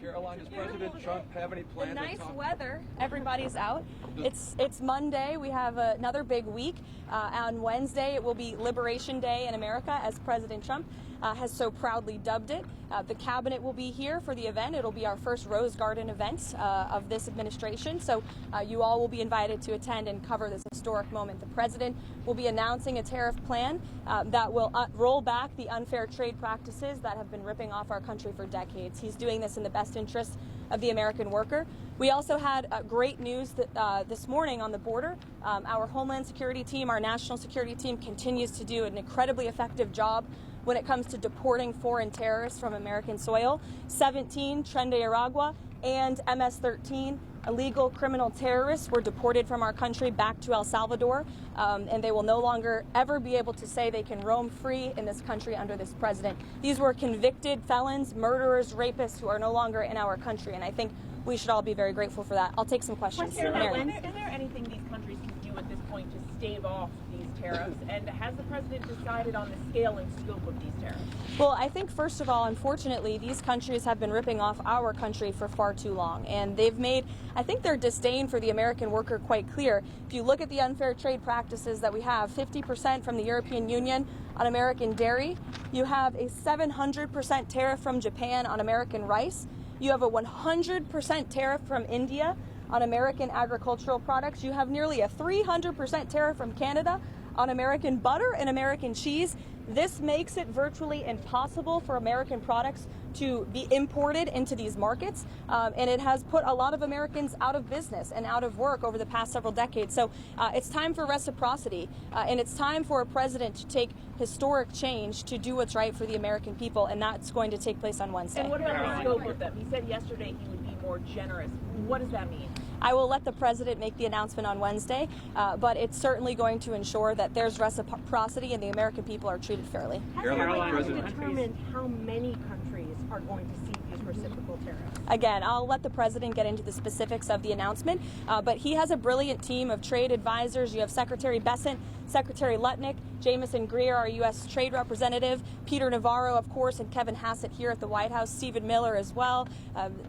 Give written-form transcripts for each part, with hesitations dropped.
Karoline, does President Trump have any plans? The nice weather, everybody's out. It's Monday. We have another big week. On Wednesday, it will be Liberation Day in America, as President Trump has so proudly dubbed it. The cabinet will be here for the event. It'll be our first Rose Garden event of this administration. So you all will be invited to attend and cover this historic moment. The president will be announcing a tariff plan that will roll back the unfair trade practices that have been ripping off our country for decades. He's doing this in the best interest of the American worker. We also had great news that, this morning on the border. Our Homeland Security team, our national security team, continues to do an incredibly effective job when it comes to deporting foreign terrorists from American soil. 17 Tren de Aragua and MS-13 illegal criminal terrorists were deported from our country back to El Salvador, and they will no longer ever be able to say they can roam free in this country under this president. These were convicted felons, murderers, rapists who are no longer in our country, and I think we should all be very grateful for that. I'll take some questions. Is there anything these countries can do at this point to stave off these tariffs? And has the president decided on the scale and scope of these tariffs? Well, I think, first of all, unfortunately, these countries have been ripping off our country for far too long. And they've made, I think, their disdain for the American worker quite clear. If you look at the unfair trade practices that we have, 50% from the European Union on American dairy. You have a 700% tariff from Japan on American rice. You have a 100% tariff from India on American agricultural products. You have nearly a 300% tariff from Canada on American butter and American cheese. This makes it virtually impossible for American products to be imported into these markets, and it has put a lot of Americans out of business and out of work over the past several decades. So it's time for reciprocity, and it's time for a president to take historic change to do what's right for the American people, and that's going to take place on Wednesday. And what about the scope of them? He said yesterday he would be more generous. What does that mean? I will let the president make the announcement on Wednesday, but it's certainly going to ensure that there's reciprocity and the American people are treated fairly. Has the determined how many countries are going to see these reciprocal tariffs? Again, I'll let the president get into the specifics of the announcement, but he has a brilliant team of trade advisors. You have Secretary Bessent, Secretary Lutnick, Jamieson Greer, our U.S. Trade Representative, Peter Navarro, of course, and Kevin Hassett here at the White House, Stephen Miller as well.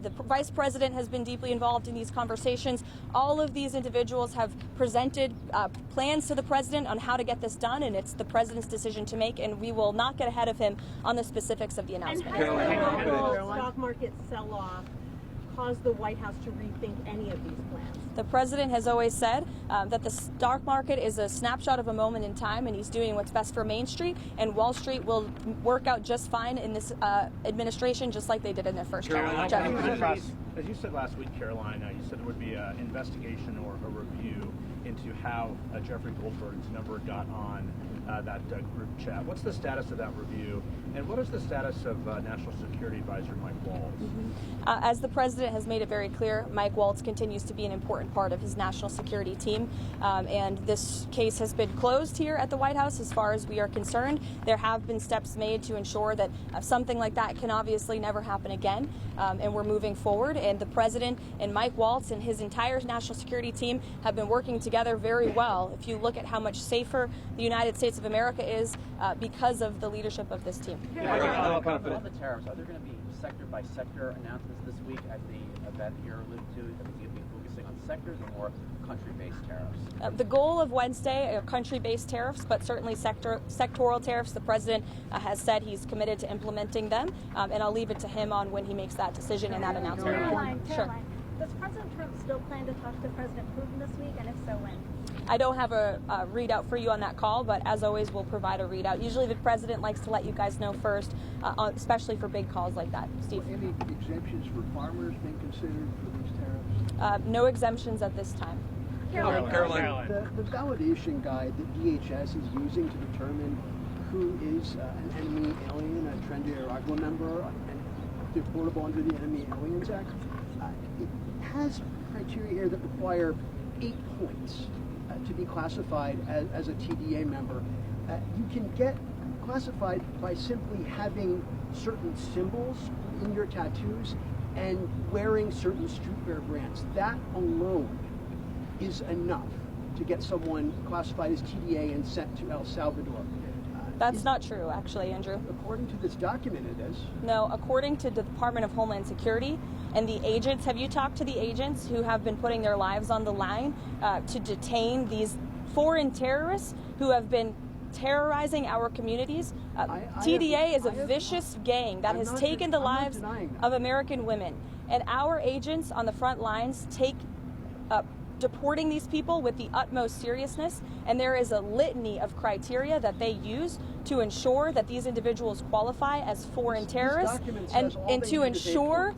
The Vice President has been deeply involved in these conversations. All of these individuals have presented plans to the president on how to get this done, and it's the president's decision to make, and we will not get ahead of him on the specifics of the announcement. And has the stock market sell-off caused the White House to rethink any of these plans? The president has always said that the stock market is a snapshot of a moment in time, and he's doing what's best for Main Street, and Wall Street will work out just fine in this administration, just like they did in their first term. As you said last week, Karoline, you said there would be an investigation or a review into how Jeffrey Goldberg's number got on that group chat. What's the status of that review, and what is the status of National Security Advisor Mike Waltz? As the president has made it very clear, Mike Waltz continues to be an important part of his national security team, and this case has been closed here at the White House as far as we are concerned. There have been steps made to ensure that something like that can obviously never happen again, and we're moving forward, and the president and Mike Waltz and his entire national security team have been working together very well. If you look at how much safer the United States of America is because of the leadership of this team. On the tariffs, are there going to be sector-by-sector announcements this week at the event you're alluding to? Is it going to be focusing on sectors or more country-based tariffs? The goal of Wednesday are country-based tariffs, but certainly sectoral tariffs. The president has said he's committed to implementing them, and I'll leave it to him on when he makes that decision and that announcement. Caroline, Sure. Does President Trump still plan to talk to President Putin this week, and if so, when? I don't have a readout for you on that call, but as always, we'll provide a readout. Usually the president likes to let you guys know first, especially for big calls like that. Steve? Any exemptions for farmers being considered for these tariffs? No exemptions at this time. Karoline. The validation guide that DHS is using to determine who is an enemy alien, a Tren de Aragua member, and deportable under the Enemy Aliens Act, it has criteria here that require 8 points to be classified as a TDA member. You can get classified by simply having certain symbols in your tattoos and wearing certain streetwear brands. That alone is enough to get someone classified as TDA and sent to El Salvador. That's not true, actually, Andrew. According to this document, it is. No, according to the Department of Homeland Security and the agents, have you talked to the agents who have been putting their lives on the line to detain these foreign terrorists who have been terrorizing our communities? TDA is a vicious gang that has taken the lives of American women. And our agents on the front lines take deporting these people with the utmost seriousness, and there is a litany of criteria that they use to ensure that these individuals qualify as foreign terrorists and to ensure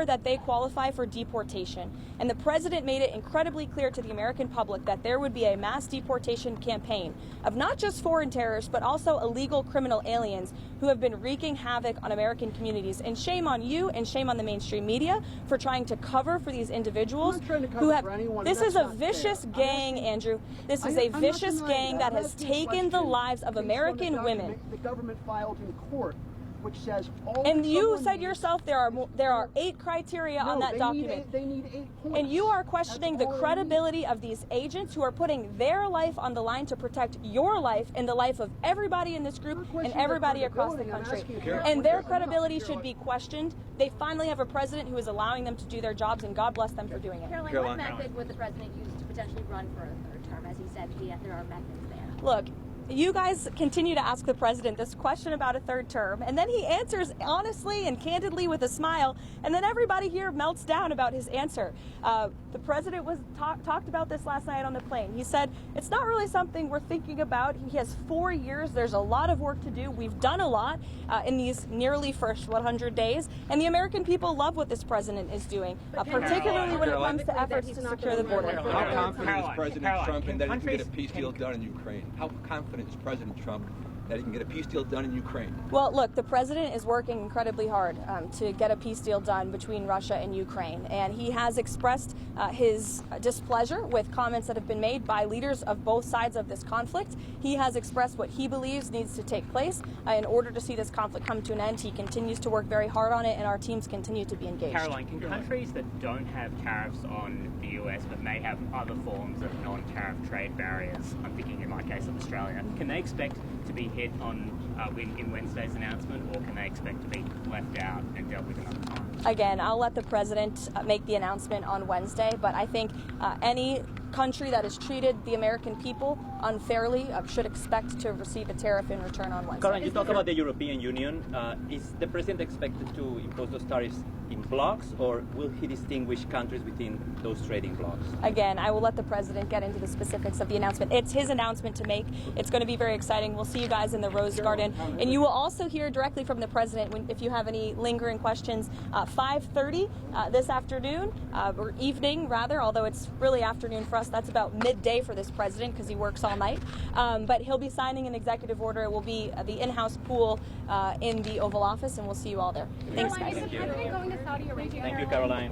that they qualify for deportation. And the president made it incredibly clear to the American public that there would be a mass deportation campaign of not just foreign terrorists, but also illegal criminal aliens who have been wreaking havoc on American communities. And shame on you and shame on the mainstream media for trying to cover for these individuals who have. This is a vicious gang, Andrew. This is a vicious gang that has taken the lives of American women. The government filed in court, which says all. And you said yourself there are 8 criteria on that document. They need 8 points. And you are questioning the credibility of these agents who are putting their life on the line to protect your life and the life of everybody in this group and everybody across the country. And their credibility should be questioned. They finally have a president who is allowing them to do their jobs, and God bless them for doing it. Karoline, what method would the president use to potentially run for a third term? As he said, there are methods there. Look, you guys continue to ask the president this question about a third term, and then he answers honestly and candidly with a smile, and then everybody here melts down about his answer. The president talked about this last night on the plane. He said, it's not really something we're thinking about. He has 4 years. There's a lot of work to do. We've done a lot in these nearly first 100 days, and the American people love what this president is doing, particularly when it comes to efforts to secure the border. How confident is President Trump in that he can get a peace deal done in Ukraine? How confident is President Trump that he can get a peace deal done in Ukraine? Well, look, the president is working incredibly hard to get a peace deal done between Russia and Ukraine, and he has expressed his displeasure with comments that have been made by leaders of both sides of this conflict. He has expressed what he believes needs to take place in order to see this conflict come to an end. He continues to work very hard on it, and our teams continue to be engaged. Karoline, can countries that don't have tariffs on the US but may have other forms of non-tariff trade barriers, I'm thinking in my case of Australia, can they expect to be hit on in Wednesday's announcement, or can they expect to be left out and dealt with another time? Again, I'll let the president make the announcement on Wednesday, but I think any country that has treated the American people unfairly should expect to receive a tariff in return on Wednesday. Karoline, you talk about the European Union. Is the president expected to impose those tariffs in blocks, or will he distinguish countries within those trading blocks? Again, I will let the president get into the specifics of the announcement. It's his announcement to make. It's going to be very exciting. We'll see you guys in the Rose Garden. And you will also hear directly from the president if you have any lingering questions. 5:30 this afternoon, or evening rather, although it's really afternoon for us. That's about midday for this president because he works all night. But he'll be signing an executive order. It will be the in-house pool in the Oval Office, and we'll see you all there. Thanks, guys. Thank you. Thank you, Karoline.